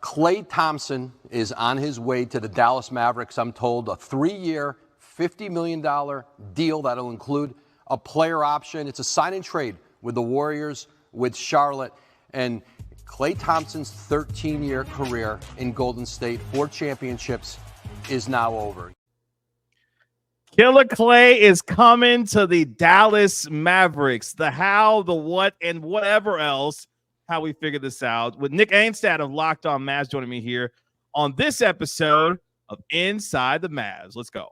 Klay Thompson is on his way to the Dallas Mavericks. I'm told a 3-year, $50 million deal that'll include a player option. It's a sign and trade with the Warriors, with Charlotte. And Klay Thompson's 13-year career in Golden State, 4 championships, is now over. Killer Klay is coming to the Dallas Mavericks. The how, the what, and whatever else, how we figure this out. With Nick Angstead of Locked On Mavs joining me here on this episode of Inside the Mavs. Let's go.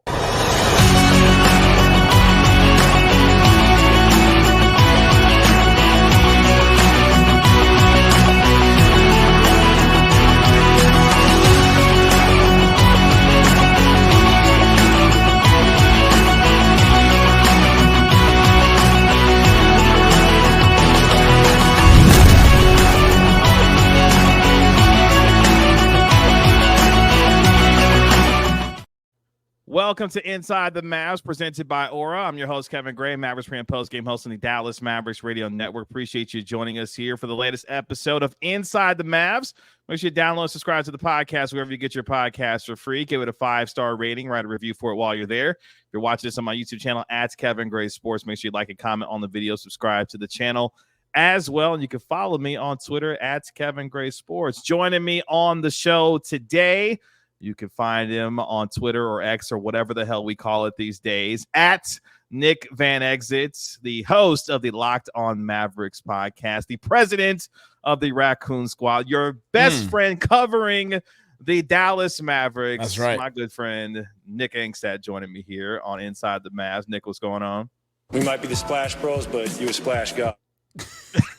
Welcome to Inside the Mavs, presented by Aura. I'm your host, Kevin Gray, Mavericks pre- and post-game host on the Dallas Mavericks Radio Network. Appreciate you joining us here for the latest episode of Inside the Mavs. Make sure you download, subscribe to the podcast wherever you get your podcasts for free. Give it a 5-star rating. Write a review for it while you're there. If you're watching this on my YouTube channel, @Kevin Gray Sports, make sure you like and comment on the video. Subscribe to the channel as well. And you can follow me on Twitter @Kevin Gray Sports. Joining me on the show today, you can find him on Twitter or X or whatever the hell we call it these days, @Nick Van Exits, the host of the Locked On Mavericks podcast, the president of the Raccoon Squad, your best friend covering the Dallas Mavericks. That's right. My good friend, Nick Angstead, joining me here on Inside the Mavs. Nick, what's going on? We might be the Splash Bros, but you a Splash God.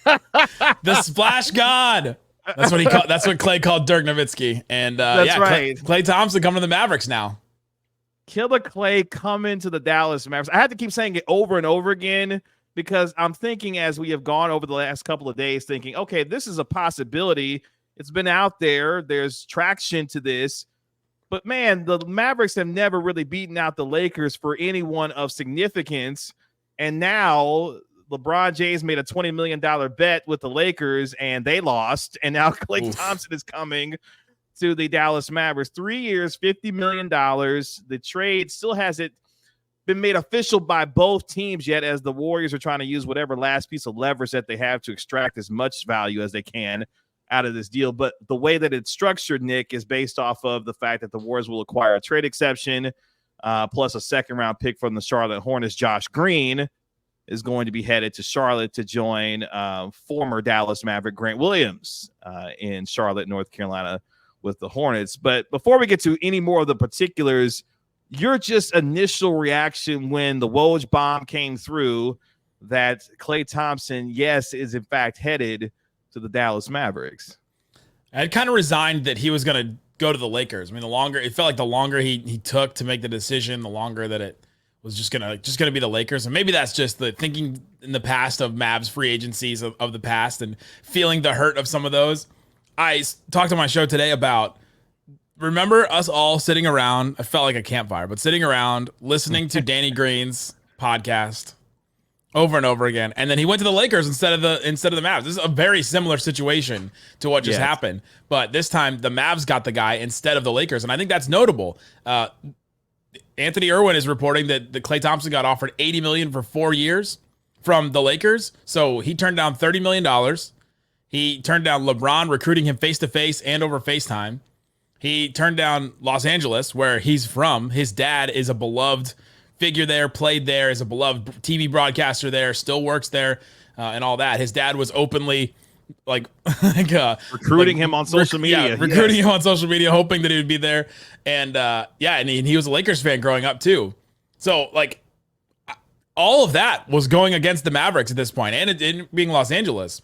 The Splash God. That's what he called. That's what Klay called Dirk Nowitzki. And that's right. Klay Thompson coming to the Mavericks now. Killer Klay coming to the Dallas Mavericks. I had to keep saying it over and over again because I'm thinking, as we have gone over the last couple of days, thinking, okay, this is a possibility. It's been out there. There's traction to this. But, man, the Mavericks have never really beaten out the Lakers for anyone of significance. And now LeBron James made a $20 million bet with the Lakers, and they lost. And now Klay Thompson is coming to the Dallas Mavericks. 3 years, $50 million. The trade still hasn't been made official by both teams yet, as the Warriors are trying to use whatever last piece of leverage that they have to extract as much value as they can out of this deal. But the way that it's structured, Nick, is based off of the fact that the Warriors will acquire a trade exception plus a second-round pick from the Charlotte Hornets. Josh Green is going to be headed to Charlotte to join former Dallas Maverick Grant Williams in Charlotte, North Carolina with the Hornets. But before we get to any more of the particulars, your just initial reaction when the Woj bomb came through that Klay Thompson, yes, is in fact headed to the Dallas Mavericks. I had kind of resigned that he was going to go to the Lakers. I mean, it felt like the longer he took to make the decision, the longer that it was just gonna be the Lakers. And maybe that's just the thinking in the past of Mavs free agencies of the past and feeling the hurt of some of those. I talked on my show today about, remember us all sitting around, I felt like a campfire, but sitting around listening to Danny Green's podcast over and over again. And then he went to the Lakers instead of the Mavs. This is a very similar situation to what just happened. But this time the Mavs got the guy instead of the Lakers. And I think that's notable. Anthony Irwin is reporting that Klay Thompson got offered $80 million for 4 years from the Lakers. So he turned down $30 million. He turned down LeBron recruiting him face-to-face and over FaceTime. He turned down Los Angeles, where he's from. His dad is a beloved figure there, played there, is a beloved TV broadcaster there, still works there, and all that. His dad was openly recruiting him on social media. Recruiting him on social media, hoping that he would be there. And and he was a Lakers fan growing up too. So all of that was going against the Mavericks at this point, and it being Los Angeles.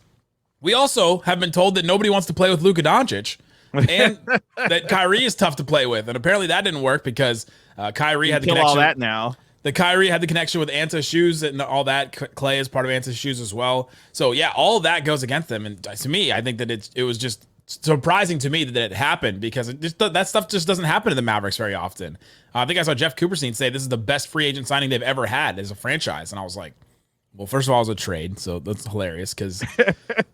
We also have been told that nobody wants to play with Luka Doncic, and that Kyrie is tough to play with. And apparently that didn't work because Kyrie had the connection. All that now. The Kyrie had the connection with Anta's shoes and all that. Klay is part of Anta's shoes as well. So yeah, all of that goes against them. And to me, I think that it was just surprising to me that it happened, because that stuff just doesn't happen to the Mavericks very often. I think I saw Jeff Cooperstein say this is the best free agent signing they've ever had as a franchise. And I was like, well, first of all, it was a trade. So that's hilarious because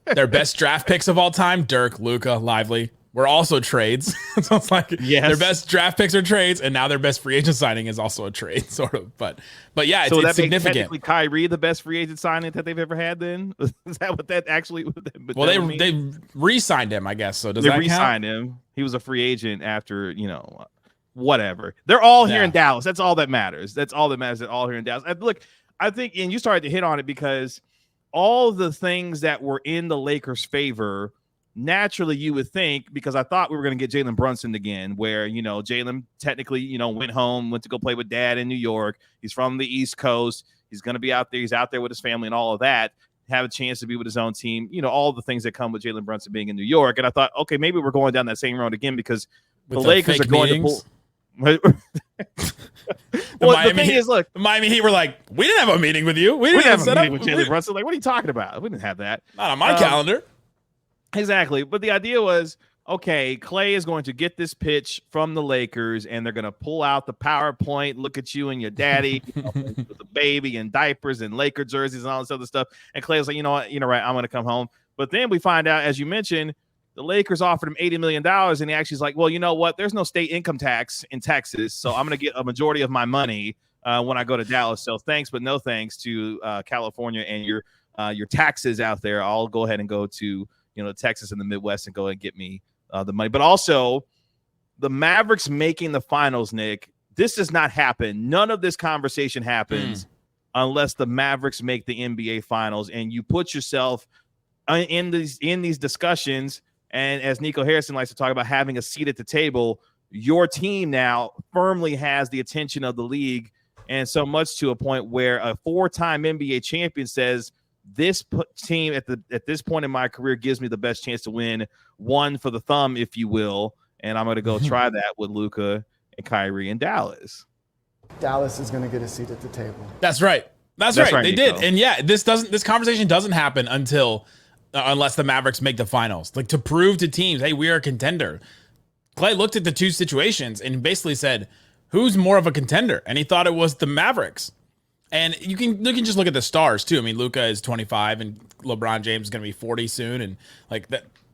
their best draft picks of all time, Dirk, Luka, Lively, were also trades. So it's like Yes. their best draft picks are trades, and now their best free agent signing is also a trade, sort of. But yeah, So it's that makes significant. technically Kyrie the best free agent signing that they've ever had. Then is that what that actually? Well, they re-signed him, I guess. So does they that re-signed count? him. He was a free agent after whatever. They're all here in Dallas. That's all that matters. That's all that matters. They're all here in Dallas. Look, I think, and you started to hit on it because all the things that were in the Lakers' favor. Naturally, you would think, because I thought we were going to get Jalen Brunson again, where, Jalen technically, went home, went to go play with dad in New York. He's from the East Coast. He's going to be out there. He's out there with his family and all of that. Have a chance to be with his own team. All the things that come with Jalen Brunson being in New York. And I thought, okay, maybe we're going down that same road again because the Lakers are going to pull. Well, the thing is, look, Miami Heat were like, we didn't have a meeting with you. We didn't have a meeting up with Jalen Brunson. Like, what are you talking about? We didn't have that. Not on my calendar. Exactly. But the idea was, okay, Klay is going to get this pitch from the Lakers, and they're going to pull out the PowerPoint, look at you and your daddy with the baby and diapers and Laker jerseys and all this other stuff. And Klay was like, you know what? Right, I'm going to come home. But then we find out, as you mentioned, the Lakers offered him $80 million, and he actually is like, well, you know what? There's no state income tax in Texas, so I'm going to get a majority of my money when I go to Dallas. So thanks, but no thanks to California and your taxes out there. I'll go ahead and go to Texas and the Midwest and go and get me the money. But also the Mavericks making the finals, Nick, this does not happen. None of this conversation happens unless the Mavericks make the NBA finals, and you put yourself in these discussions. And as Nico Harrison likes to talk about, having a seat at the table, your team now firmly has the attention of the league. And so much to a point where a 4-time NBA champion says, this team at this point in my career gives me the best chance to win one for the thumb, if you will. And I'm going to go try that with Luka and Kyrie in Dallas. Dallas is going to get a seat at the table. That's right. That's right. They Nico. did. And yeah, this conversation doesn't happen unless the Mavericks make the finals. Like, to prove to teams, hey, we are a contender. Klay looked at the two situations and basically said, who's more of a contender? And he thought it was the Mavericks. And you can just look at the stars too. I mean, Luka is 25 and LeBron James is going to be 40 soon, and like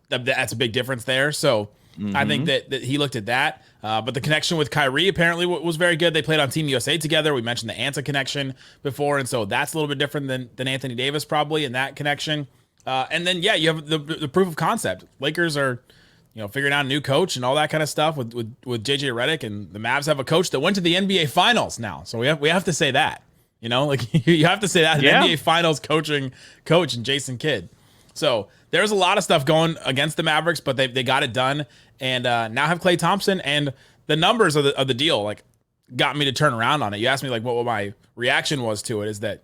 that's a big difference there. So I think that he looked at that. But the connection with Kyrie apparently was very good. They played on Team USA together. We mentioned the Anta connection before, and so that's a little bit different than Anthony Davis probably in that connection. And then you have the proof of concept. Lakers are figuring out a new coach and all that kind of stuff with JJ Redick, and the Mavs have a coach that went to the NBA Finals now. So we have to say that. You have to say that, an NBA Finals coach and Jason Kidd. So there's a lot of stuff going against the Mavericks, but they got it done, and now have Klay Thompson. And the numbers of the deal got me to turn around on it. You asked me what my reaction was to it. Is that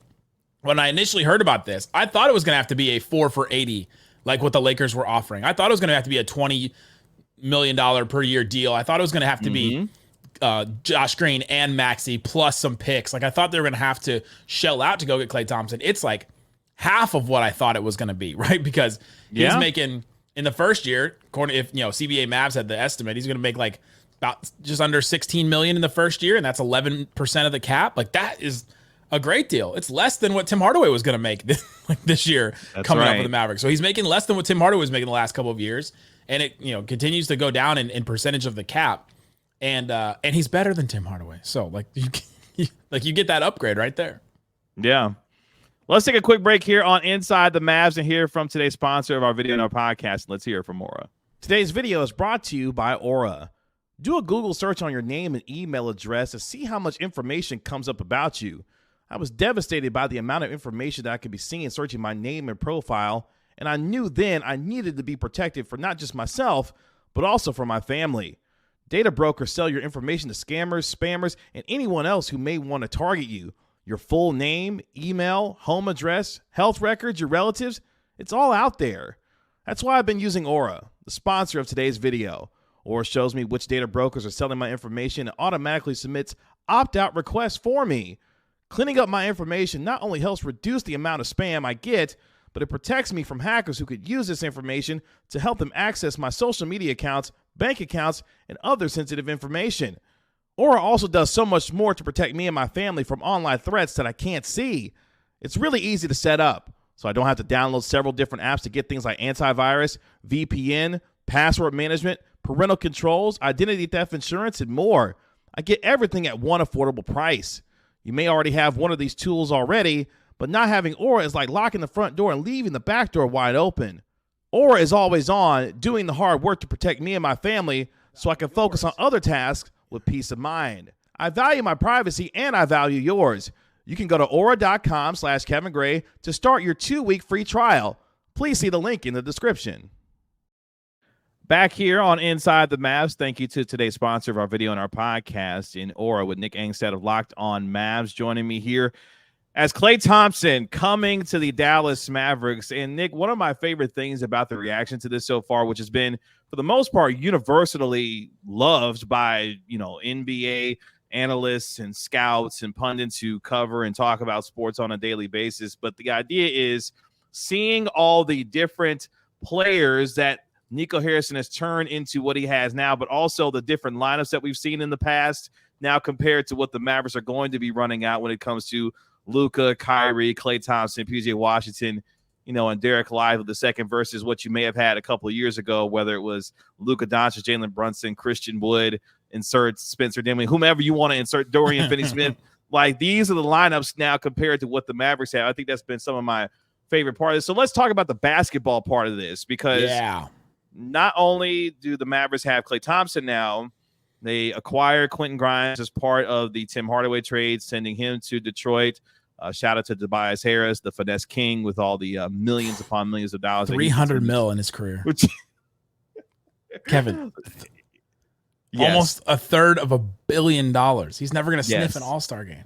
when I initially heard about this, I thought it was going to have to be a 4 for $80, like what the Lakers were offering. I thought it was going to have to be a $20 million per year deal. I thought it was going to have to be Josh Green and Maxey plus some picks. Like, I thought they were going to have to shell out to go get Klay Thompson. It's like half of what I thought it was going to be, right? Because he's making, in the first year, according if CBA Mavs had the estimate, he's going to make about just under $16 million in the first year, and that's 11% of the cap. Like, that is a great deal. It's less than what Tim Hardaway was going to make this year coming up with the Mavericks. So he's making less than what Tim Hardaway was making the last couple of years, and it continues to go down in percentage of the cap. And he's better than Tim Hardaway. So you get that upgrade right there. Yeah. Let's take a quick break here on Inside the Mavs and hear from today's sponsor of our video and our podcast. Let's hear from Aura. Today's video is brought to you by Aura. Do a Google search on your name and email address to see how much information comes up about you. I was devastated by the amount of information that I could be seeing searching my name and profile, and I knew then I needed to be protected for not just myself, but also for my family. Data brokers sell your information to scammers, spammers, and anyone else who may want to target you. Your full name, email, home address, health records, your relatives, it's all out there. That's why I've been using Aura, the sponsor of today's video. Aura shows me which data brokers are selling my information and automatically submits opt-out requests for me. Cleaning up my information not only helps reduce the amount of spam I get, but it protects me from hackers who could use this information to help them access my social media accounts, bank accounts, and other sensitive information. Aura also does so much more to protect me and my family from online threats that I can't see. It's really easy to set up, so I don't have to download several different apps to get things like antivirus, VPN, password management, parental controls, identity theft insurance, and more. I get everything at one affordable price. You may already have one of these tools already, but not having Aura is like locking the front door and leaving the back door wide open. Aura is always on, doing the hard work to protect me and my family so I can focus on other tasks with peace of mind. I value my privacy and I value yours. You can go to aura.com/Kevin Gray to start your 2-week free trial. Please see the link in the description. Back here on Inside the Mavs, thank you to today's sponsor of our video and our podcast in Aura with Nick Angstead of Locked On Mavs joining me here as Klay Thompson coming to the Dallas Mavericks. And Nick, one of my favorite things about the reaction to this so far, which has been for the most part universally loved by, NBA analysts and scouts and pundits who cover and talk about sports on a daily basis. But the idea is seeing all the different players that Nico Harrison has turned into what he has now, but also the different lineups that we've seen in the past now compared to what the Mavericks are going to be running out when it comes to Luka, Kyrie, Klay Thompson, PJ Washington, and Derek Lively the second versus what you may have had a couple of years ago, whether it was Luka Doncic, Jalen Brunson, Christian Wood, insert Spencer Dinwiddie, whomever you want to insert, Dorian Finney-Smith. Like, these are the lineups now compared to what the Mavericks have. I think that's been some of my favorite part of this. So let's talk about the basketball part of this, because not only do the Mavericks have Klay Thompson now, they acquired Quentin Grimes as part of the Tim Hardaway trade, sending him to Detroit. Shout out to Tobias Harris, the finesse king, with all the millions upon millions of dollars. $300 million in his career. Kevin. Yes. Almost a third of $1 billion. He's never going to sniff an All-Star game.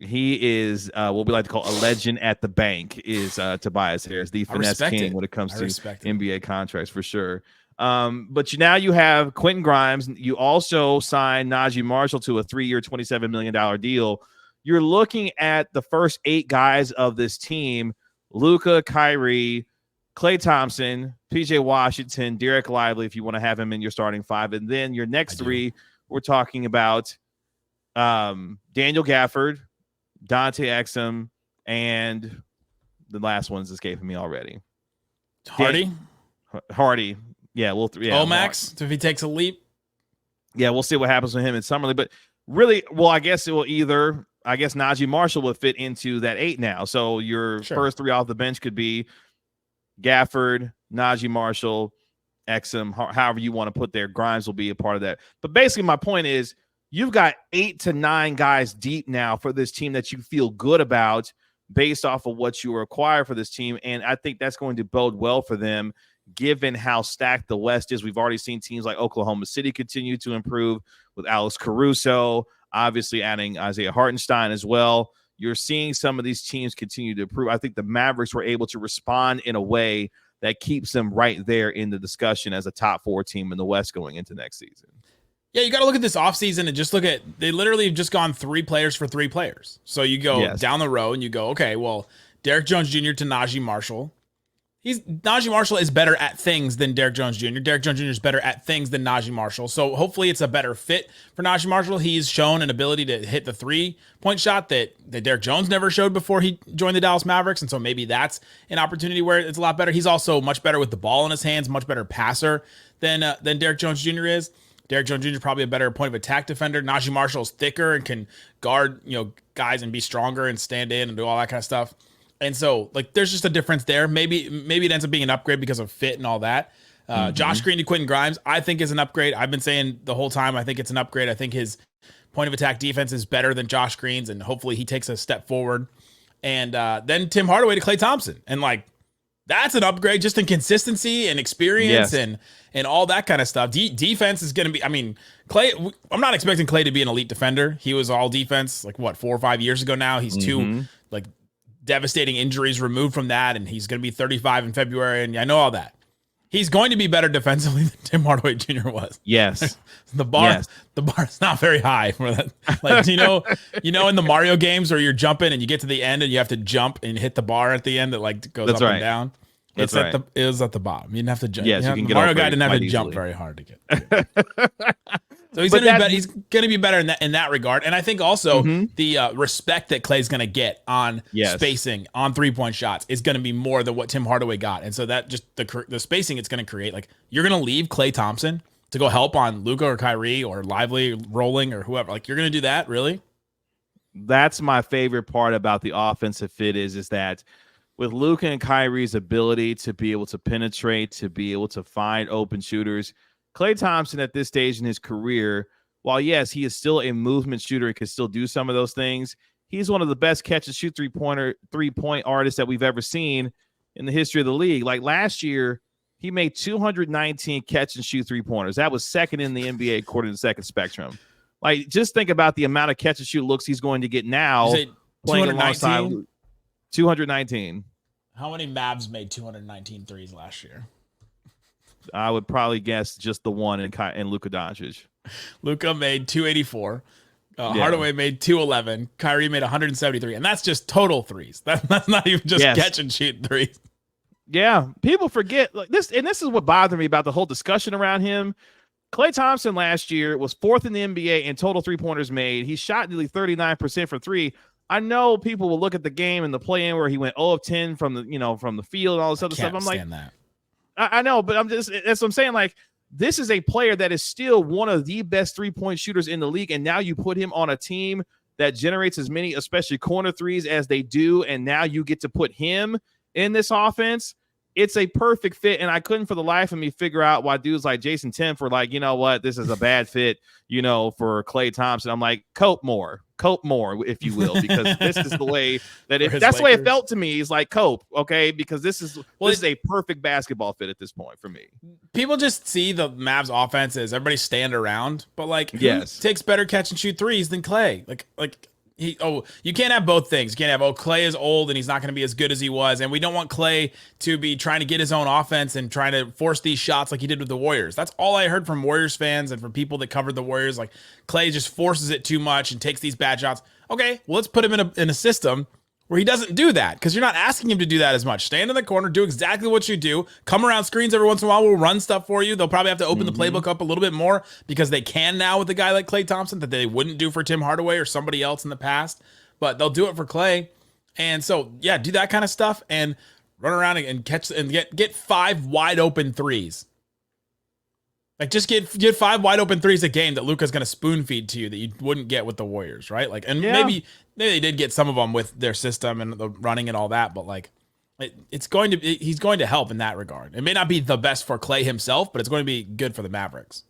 He is what we like to call a legend at the bank, is Tobias Harris, the finesse king when it comes to NBA contracts, for sure. But now you have Quentin Grimes. You also signed Najee Marshall to a 3-year, $27 million deal. You're looking at the first 8 guys of this team: Luka, Kyrie, Klay Thompson, PJ Washington, Derek Lively, if you want to have him in your starting 5. And then your next 3, we're talking about Daniel Gafford, Dante Exum, and the last one's escaping me already. Hardy. Yeah, Omax, if he takes a leap. Yeah, we'll see what happens with him in summer league. But really, I guess it will Najee Marshall will fit into that 8 now. So your first 3 off the bench could be Gafford, Najee Marshall, Exum, however you want to put there. Grimes will be a part of that. But basically, my point is, you've got 8 to 9 guys deep now for this team that you feel good about based off of what you acquire for this team. And I think that's going to bode well for them, given how stacked the West is. We've already seen teams like Oklahoma City continue to improve with Alex Caruso, obviously adding Isaiah Hartenstein as well. You're seeing some of these teams continue to improve. I think the Mavericks were able to respond in a way that keeps them right there in the discussion as a top 4 team in the West going into next season. Yeah, you got to look at this offseason and just look at, they literally have just gone 3 players for 3 players. So you go down the row and you go, okay, well, Derek Jones Jr. to Najee Marshall. Najee Marshall is better at things than Derek Jones Jr. Derek Jones Jr. is better at things than Najee Marshall. So hopefully it's a better fit for Najee Marshall. He's shown an ability to hit the 3-point shot that Derek Jones never showed before he joined the Dallas Mavericks. And so maybe that's an opportunity where it's a lot better. He's also much better with the ball in his hands, much better passer than Derek Jones Jr. is. Derek Jones Jr. is probably a better point of attack defender. Najee Marshall is thicker and can guard, guys and be stronger and stand in and do all that kind of stuff. And so, there's just a difference there. Maybe it ends up being an upgrade because of fit and all that. Josh Green to Quentin Grimes, I think, is an upgrade. I've been saying the whole time, I think it's an upgrade. I think his point of attack defense is better than Josh Green's, and hopefully he takes a step forward. And then Tim Hardaway to Klay Thompson. And, that's an upgrade just in consistency and experience and all that kind of stuff. Defense is going to be, Klay, I'm not expecting Klay to be an elite defender. He was all defense, 4 or 5 years ago now. He's 2, devastating injuries removed from that, and he's going to be 35 in February, and I know all that. He's going to be better defensively than Tim Hardaway Jr. was. Yes. The bar is not very high for that. In the Mario games where you're jumping and you get to the end and you have to jump and hit the bar at the end that goes up and down. It was at the bottom. You didn't have to jump. Yes, you can get Mario guy didn't have to jump very hard to get. So he's going to be better in that regard. And I think also the respect that Klay's going to get on spacing, on 3-point shots is going to be more than what Tim Hardaway got. And so that just the spacing it's going to create, like you're going to leave Klay Thompson to go help on Luka or Kyrie or Lively rolling or whoever. Like you're going to do that, really? That's my favorite part about the offensive fit is that with Luka and Kyrie's ability to be able to penetrate, to be able to find open shooters, Klay Thompson at this stage in his career, while yes, he is still a movement shooter and can still do some of those things, he's one of the best catch and shoot three-point artists that we've ever seen in the history of the league. Like last year, he made 219 catch and shoot three-pointers. That was second in the NBA according to Second Spectrum. Like, just think about the amount of catch and shoot looks he's going to get now playing alongside 219. How many Mavs made 219 threes last year? I would probably guess just the one in Luka Doncic. Luka made 284. Hardaway made 211. Kyrie made 173. And that's just total threes. That's not even just catch and shoot threes. Yeah. People forget like this. And this is what bothered me about the whole discussion around him. Klay Thompson last year was fourth in the NBA in total three-pointers made. He shot nearly 39% from three. I know people will look at the game and the play-in where he went 0 of 10 from the field and all this other stuff. I'm like, that. I know, but that's what I'm saying. Like, this is a player that is still one of the best three-point shooters in the league, and now you put him on a team that generates as many, especially corner threes, as they do, and now you get to put him in this offense. It's a perfect fit, and I couldn't for the life of me figure out why dudes like Jason Timm were like, you know what, this is a bad fit, for Klay Thompson. I'm like, cope more, if you will, because this is the way that that's the way it felt to me. He's like, cope, okay, because this is a perfect basketball fit at this point for me. People just see the Mavs offense as everybody stand around, but like, who takes better catch and shoot threes than Klay? Like. You can't have both things. You can't have, Klay is old and he's not going to be as good as he was. And we don't want Klay to be trying to get his own offense and trying to force these shots like he did with the Warriors. That's all I heard from Warriors fans and from people that covered the Warriors. Like, Klay just forces it too much and takes these bad shots. Okay, well, let's put him in a system where he doesn't do that, because you're not asking him to do that as much. Stand in the corner, do exactly what you do, come around screens every once in a while, we'll run stuff for you. They'll probably have to open the playbook up a little bit more because they can now with a guy like Klay Thompson that they wouldn't do for Tim Hardaway or somebody else in the past. But they'll do it for Klay. And so, yeah, do that kind of stuff and run around and catch and get 5 wide open threes. Like, just get 5 wide open threes a game that Luka's going to spoon feed to you that you wouldn't get with the Warriors, right? Like, and maybe they did get some of them with their system and the running and all that, but like, he's going to help in that regard. It may not be the best for Klay himself, but it's going to be good for the Mavericks.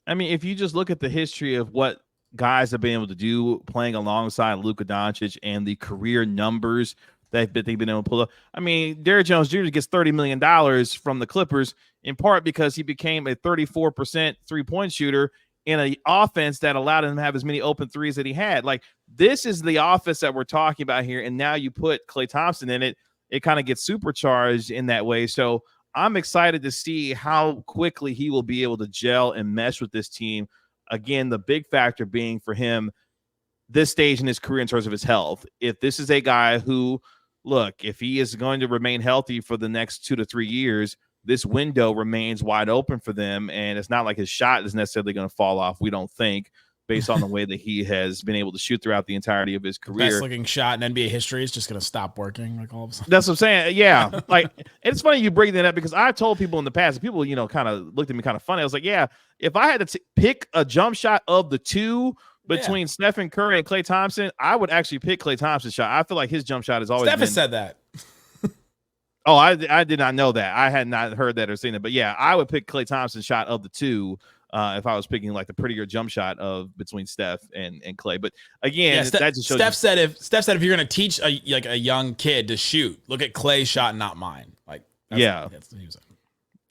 I mean, if you just look at the history of what guys have been able to do playing alongside Luka Doncic and the career numbers that they've been able to pull up. I mean, Derrick Jones Jr. gets $30 million from the Clippers in part because he became a 34% three-point shooter in an offense that allowed him to have as many open threes that he had. Like, this is the offense that we're talking about here, and now you put Klay Thompson in it, it kind of gets supercharged in that way. So I'm excited to see how quickly he will be able to gel and mesh with this team. Again, the big factor being for him this stage in his career in terms of his health. If this is a guy who, look, if he is going to remain healthy for the next 2 to 3 years, this window remains wide open for them. And it's not like his shot is necessarily going to fall off, we don't think, based on the way that he has been able to shoot throughout the entirety of his career. Best looking shot in NBA history is just going to stop working, like, all of a sudden. That's what I'm saying. Yeah. Like, it's funny you bring that up because I told people in the past, people, kind of looked at me kind of funny. I was like, yeah, if I had to pick a jump shot of the two between Stephen Curry and Klay Thompson, I would actually pick Klay Thompson's shot. I feel like his jump shot has always Steph has said that. Oh, I did not know that. I had not heard that or seen it. But yeah, I would pick Klay Thompson's shot of the two if I was picking like the prettier jump shot of between Steph and Klay. But again, that just shows Steph said if you're going to teach a young kid to shoot, look at Klay's shot, not mine. Like, that's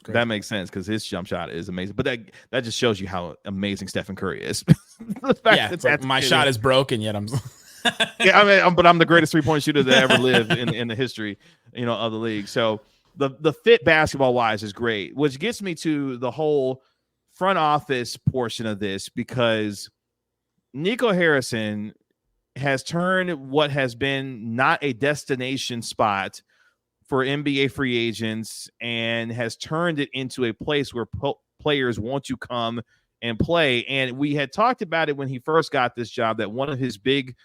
that makes sense because his jump shot is amazing. But that just shows you how amazing Stephen Curry is. My shot is broken, yet I'm. But I'm the greatest 3-point shooter that ever lived in the history, of the league. So the fit basketball wise is great, which gets me to the whole front office portion of this, because Nico Harrison has turned what has been not a destination spot for NBA free agents and has turned it into a place where players want to come and play. And we had talked about it when he first got this job, that one of his big,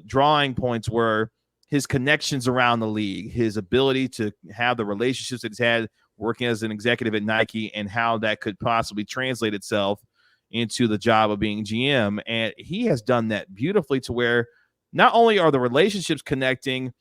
drawing points were his connections around the league, his ability to have the relationships that he's had working as an executive at Nike, and how that could possibly translate itself into the job of being GM. And he has done that beautifully, to where not only are the relationships connecting,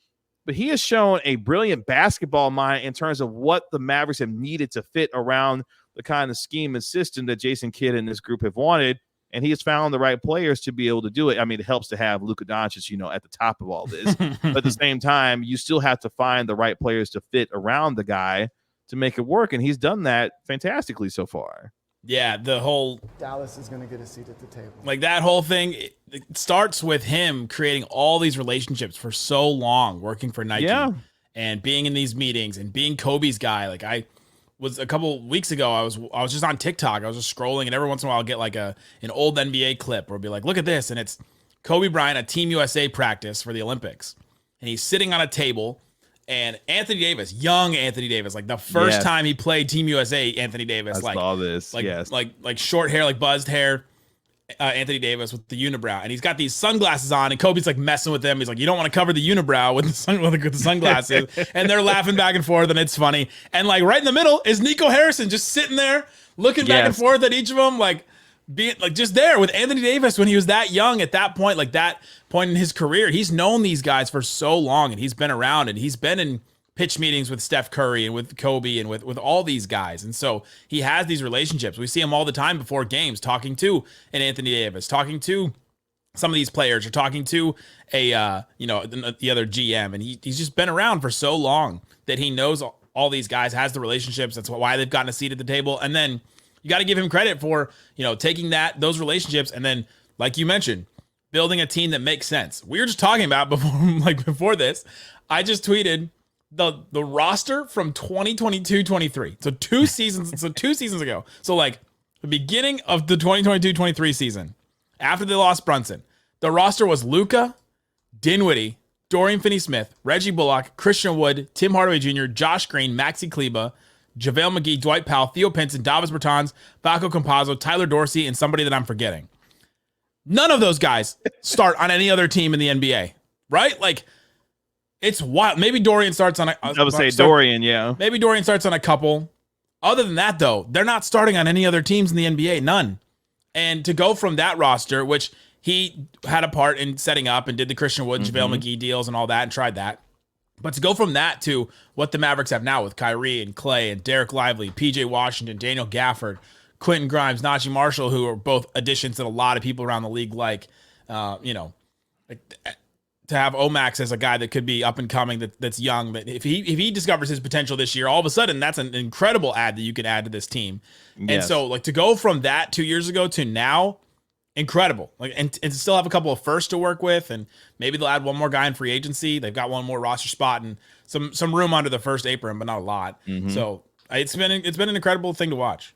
but he has shown a brilliant basketball mind in terms of what the Mavericks have needed to fit around the kind of scheme and system that Jason Kidd and this group have wanted. And he has found the right players to be able to do it. I mean, it helps to have Luka Doncic, at the top of all this. But at the same time, you still have to find the right players to fit around the guy to make it work. And he's done that fantastically so far. Yeah, the whole Dallas is going to get a seat at the table. Like that whole thing, it starts with him creating all these relationships for so long, working for Nike and being in these meetings and being Kobe's guy. Like I was a couple weeks ago, I was just on TikTok. I was just scrolling, and every once in a while I'll get like an old NBA clip, or be like, look at this. And it's Kobe Bryant at Team USA practice for the Olympics. And he's sitting on a table, and Anthony Davis, young Anthony Davis, like the first time he played Team USA, Anthony Davis, I saw this. Like short hair, like buzzed hair, Anthony Davis with the unibrow, and he's got these sunglasses on, and Kobe's like messing with them. He's like, you don't want to cover the unibrow with the sunglasses, and they're laughing back and forth, and it's funny. And like right in the middle is Nico Harrison, just sitting there looking back and forth at each of them, like being like just there with Anthony Davis when he was that young at that point, like that point in his career. He's known these guys for so long, and he's been around, and he's been in pitch meetings with Steph Curry and with Kobe and with all these guys. And so he has these relationships. We see him all the time before games, talking to an Anthony Davis, talking to some of these players, or talking to the other GM. And he's just been around for so long that he knows all these guys, has the relationships. That's why they've gotten a seat at the table. And then you got to give him credit for, taking those relationships, and then, like you mentioned, building a team that makes sense. We were just talking about before this, I just tweeted the roster from 2022-23. So 2 seasons ago. So like the beginning of the 2022-23 season, after they lost Brunson, the roster was Luka, Dinwiddie, Dorian Finney-Smith, Reggie Bullock, Christian Wood, Tim Hardaway Jr., Josh Green, Maxi Kleba, JaVale McGee, Dwight Powell, Theo Pinson, Davis Bertans, Falco Campazzo, Tyler Dorsey, and somebody that I'm forgetting. None of those guys start on any other team in the NBA, right? Like, it's wild. Maybe Dorian starts on Dorian, yeah. Maybe Dorian starts on a couple. Other than that, though, they're not starting on any other teams in the NBA. None. And to go from that roster, which he had a part in setting up and did the Christian Wood, JaVale McGee deals and all that, and tried that. But to go from that to what the Mavericks have now with Kyrie and Klay and Derek Lively, PJ Washington, Daniel Gafford, Quentin Grimes, Najee Marshall, who are both additions that a lot of people around the league to have Omax as a guy that could be up and coming, that's young, but if he discovers his potential this year, all of a sudden that's an incredible add that you can add to this team. Yes. And so like to go from that 2 years ago to now, incredible. Like and to still have a couple of firsts to work with, and maybe they'll add one more guy in free agency. They've got one more roster spot and some room under the first apron, but not a lot. So it's been an incredible thing to watch.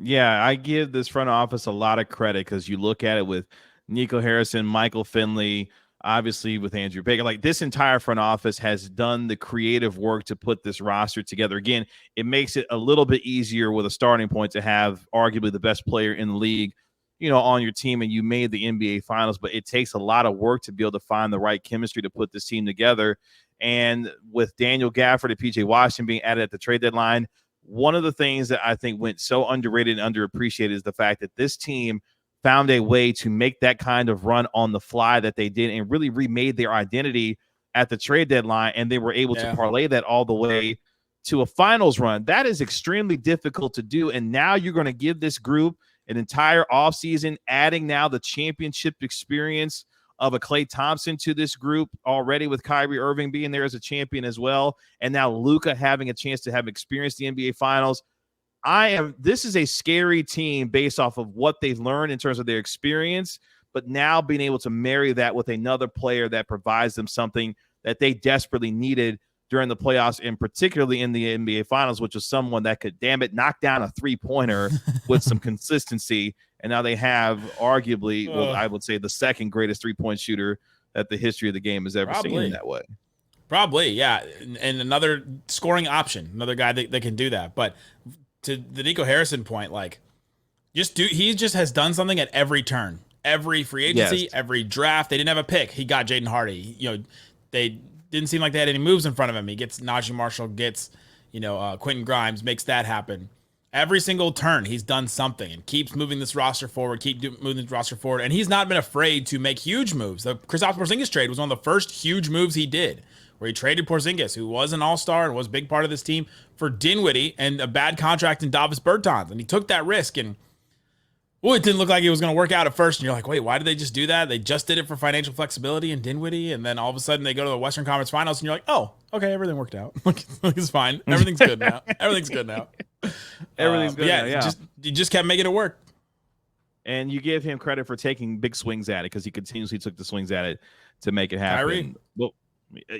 Yeah, I give this front office a lot of credit, because you look at it with Nico Harrison, Michael Finley, obviously with Andrew Baker, like this entire front office has done the creative work to put this roster together. Again, it makes it a little bit easier with a starting point to have arguably the best player in the league, on your team, and you made the NBA Finals, but it takes a lot of work to be able to find the right chemistry to put this team together. And with Daniel Gafford and PJ Washington being added at the trade deadline, one of the things that I think went so underrated and underappreciated is the fact that this team found a way to make that kind of run on the fly that they did, and really remade their identity at the trade deadline. And they were able to parlay that all the way to a finals run. That is extremely difficult to do. And now you're going to give this group an entire offseason, adding now the championship experience of a Klay Thompson to this group already, with Kyrie Irving being there as a champion as well. And now Luka having a chance to have experienced the NBA Finals. This is a scary team based off of what they've learned in terms of their experience, but now being able to marry that with another player that provides them something that they desperately needed during the playoffs, and particularly in the NBA Finals, which was someone that could, knock down a three-pointer with some consistency. And now they have arguably, I would say, the second greatest three-point shooter that the history of the game has ever seen that way. Probably, yeah. And another scoring option, another guy that can do that. But to the Nico Harrison point, like, He just has done something at every turn, every free agency, every draft. They didn't have a pick. He got Jaden Hardy. They didn't seem like they had any moves in front of him. He gets Najee Marshall, gets Quentin Grimes, makes that happen. Every single turn, he's done something and keeps moving this roster forward, and he's not been afraid to make huge moves. The Kristaps Porzingis trade was one of the first huge moves he did, where he traded Porzingis, who was an all-star and was a big part of this team, for Dinwiddie and a bad contract in Davis Bertans, and he took that risk, and it didn't look like it was going to work out at first, and you're like, wait, why did they just do that? They just did it for financial flexibility and Dinwiddie, and then all of a sudden they go to the Western Conference Finals, and you're like, oh, okay, everything worked out. It's fine. Everything's good now. Everything's good now. Everything's good now, yeah. He just kept making it work. And you give him credit for taking big swings at it, because he continuously took the swings at it to make it happen. Kyrie. Well,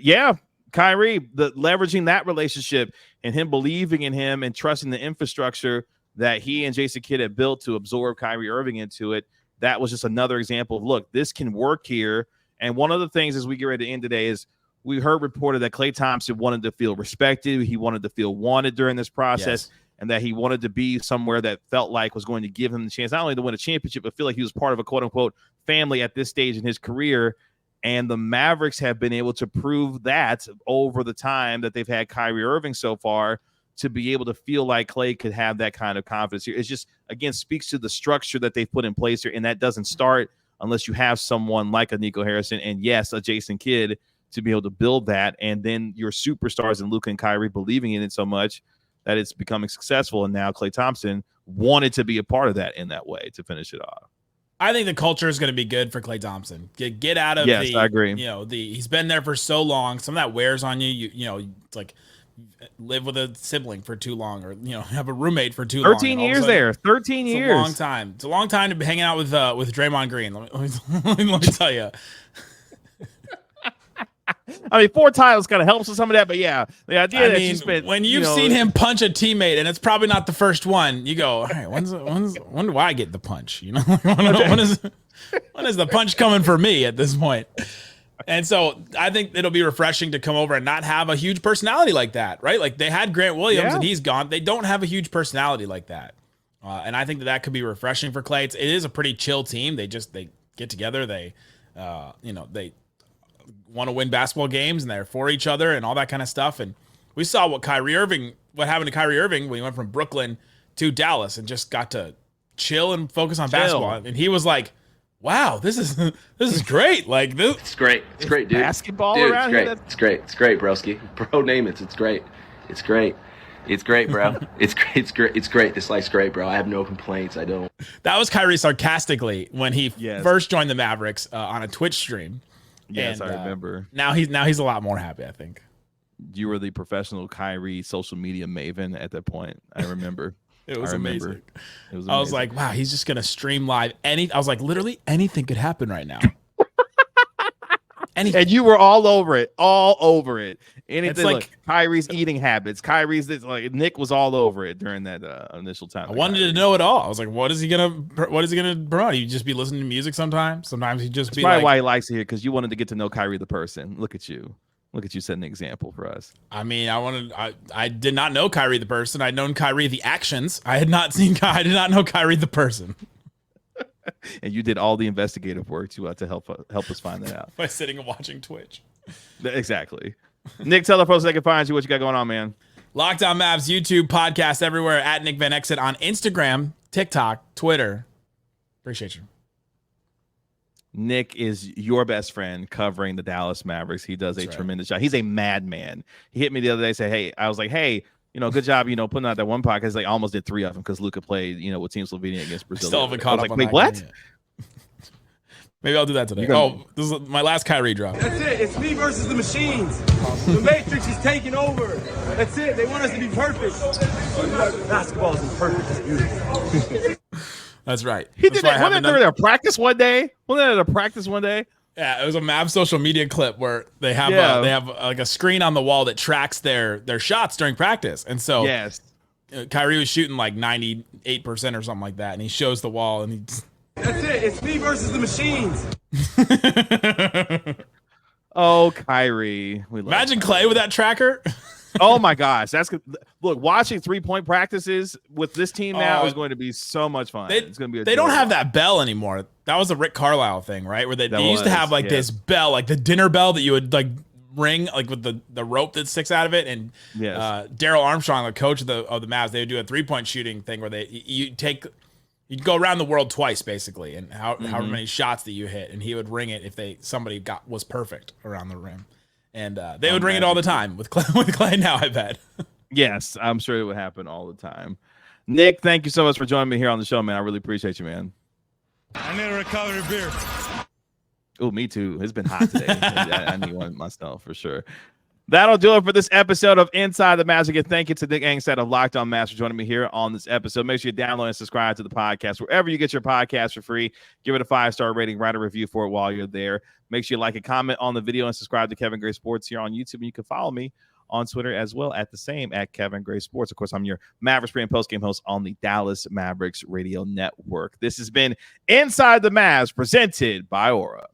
yeah, Kyrie, leveraging that relationship and him believing in him and trusting the infrastructure that he and Jason Kidd had built to absorb Kyrie Irving into it. That was just another example of, look, this can work here. And one of the things as we get ready to end today is we heard reported that Klay Thompson wanted to feel respected. He wanted to feel wanted during this process, and that he wanted to be somewhere that felt like was going to give him the chance not only to win a championship, but feel like he was part of a quote-unquote family at this stage in his career. And the Mavericks have been able to prove that over the time that they've had Kyrie Irving so far, to be able to feel like Klay could have that kind of confidence here. It's just, again, speaks to the structure that they've put in place here. And that doesn't start unless you have someone like a Nico Harrison and, yes, a Jason Kidd to be able to build that. And then your superstars and Luka and Kyrie believing in it so much that it's becoming successful. And now Klay Thompson wanted to be a part of that in that way to finish it off. I think the culture is going to be good for Klay Thompson. Get out of I agree. He's been there for so long. Some of that wears on you. It's like live with a sibling for too long, or have a roommate for too long. 13 years there. 13 years. A long time. It's a long time to be hanging out with Draymond Green. Let me tell you. I mean, 4 titles kind of helps with some of that, but yeah, the idea that you spent when you've seen him punch a teammate, and it's probably not the first one, you go, all right, when do I get the punch? When is the punch coming for me at this point? And so I think it'll be refreshing to come over and not have a huge personality like that, right? Like they had Grant Williams and he's gone. They don't have a huge personality like that. And I think that could be refreshing for Klay. It is a pretty chill team. They get together. They want to win basketball games, and they're for each other and all that kind of stuff. And we saw what happened to Kyrie Irving when he went from Brooklyn to Dallas and just got to chill and focus on basketball. And he was like, wow, this is great. Like this, it's great. It's great, dude. Basketball dude, around it's here. It's great. It's great, broski. Bro, name it. It's great. It's great. It's great, bro. It's great. It's great. This life's great, bro. I have no complaints. I don't. That was Kyrie sarcastically when he first joined the Mavericks on a Twitch stream. Yes, and, I remember. Now he's a lot more happy, I think. You were the professional Kyrie social media maven at that point. I remember. It was amazing. It was amazing. I was like, wow, he's just gonna stream live. I was like, literally anything could happen right now. And you were all over it. Anything it's like Kyrie's eating habits. Kyrie's this, like Nick was all over it during that initial time. I wanted to know it all. I was like, what is he gonna promote? He'd just be listening to music sometimes. Sometimes he'd just be probably like, why he likes it here, because you wanted to get to know Kyrie the person. Look at you setting an example for us. I mean, I did not know Kyrie the person. I'd known Kyrie the actions. I did not know Kyrie the person. And you did all the investigative work to help us find that out by sitting and watching Twitch. Exactly. Nick, tell the folks they can find you. What you got going on, man? Locked On Mavs, YouTube, podcast everywhere, at Nick Van Exit on Instagram, TikTok, Twitter. Appreciate you. Nick is your best friend covering the Dallas Mavericks. He does a tremendous job. He's a madman. He hit me the other day, said, hey, I was like, hey, good job, putting out that one podcast. Like, I almost did 3 of them because Luka played, with Team Slovenia against Brazil. Still haven't caught up on wait, that what? Maybe I'll do that today. This is my last Kyrie drop. That's it. It's me versus the machines. The Matrix is taking over. That's it. They want us to be perfect. Basketball isn't perfect. It's beautiful. That's right. He did that. Wasn't there a practice one day? Yeah, it was a Mavs social media clip where they have like a screen on the wall that tracks their shots during practice, and so Kyrie was shooting like 98% or something like that, and he shows the wall, and that's it. It's me versus the machines. Oh, Kyrie! Imagine Klay with that tracker. Oh my gosh, look. Watching 3-point practices with this team now is going to be so much fun. It's going to be. They don't have that bell anymore. That was a Rick Carlisle thing, right? Where they used to have like this bell, like the dinner bell that you would like ring, like with the rope that sticks out of it. And Daryl Armstrong, the coach of the Mavs, they would do a 3-point shooting thing where you'd go around the world twice basically, and however many shots that you hit, and he would ring it if somebody was perfect around the rim. And they would ring it all the time with Klay now, I bet. Yes, I'm sure it would happen all the time. Nick, thank you so much for joining me here on the show, man. I really appreciate you, man. I need a recovery beer. Oh, me too. It's been hot today. I need one myself for sure. That'll do it for this episode of Inside the Mavs. Again, thank you to Nick Angstead of Locked On Mavs for joining me here on this episode. Make sure you download and subscribe to the podcast wherever you get your podcast for free. Give it a 5-star rating, write a review for it while you're there. Make sure you like and comment on the video and subscribe to Kevin Gray Sports here on YouTube. And you can follow me on Twitter as well at the same at Kevin Gray Sports. Of course, I'm your Mavericks pre- and post-game host on the Dallas Mavericks Radio Network. This has been Inside the Mavs presented by Aura.